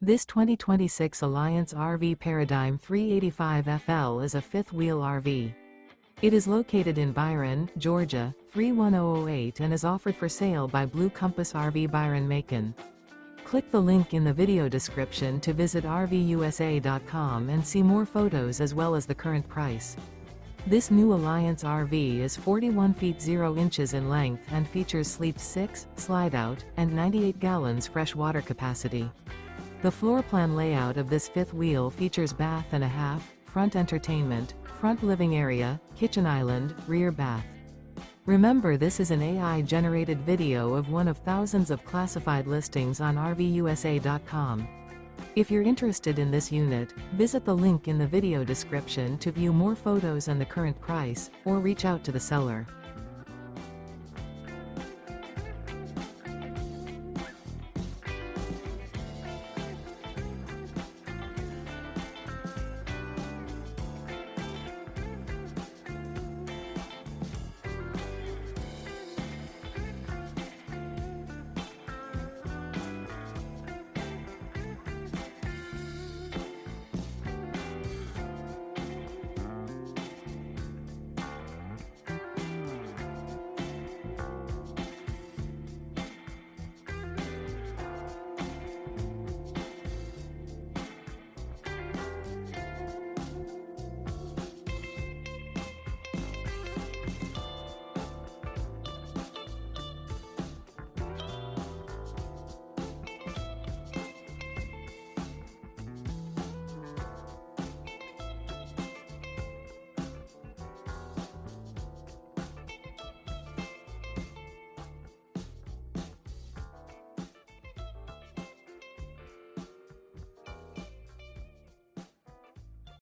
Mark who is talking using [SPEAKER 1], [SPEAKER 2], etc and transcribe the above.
[SPEAKER 1] This 2026 Alliance RV Paradigm 385FL is a fifth-wheel RV. It is located in Byron, Georgia, 31008 and is offered for sale by Blue Compass RV Byron-Macon. Click the link in the video description to visit RVUSA.com and see more photos as well as the current price. This new Alliance RV is 41 feet 0 inches in length and features Sleep 6, Slideout, and 98 gallons fresh water capacity. The floor plan layout of this fifth wheel features bath and a half, front entertainment, front living area, kitchen island, rear bath. Remember, this is an AI-generated video of one of thousands of classified listings on RVUSA.com. If you're interested in this unit, visit the link in the video description to view more photos and the current price, or reach out to the seller.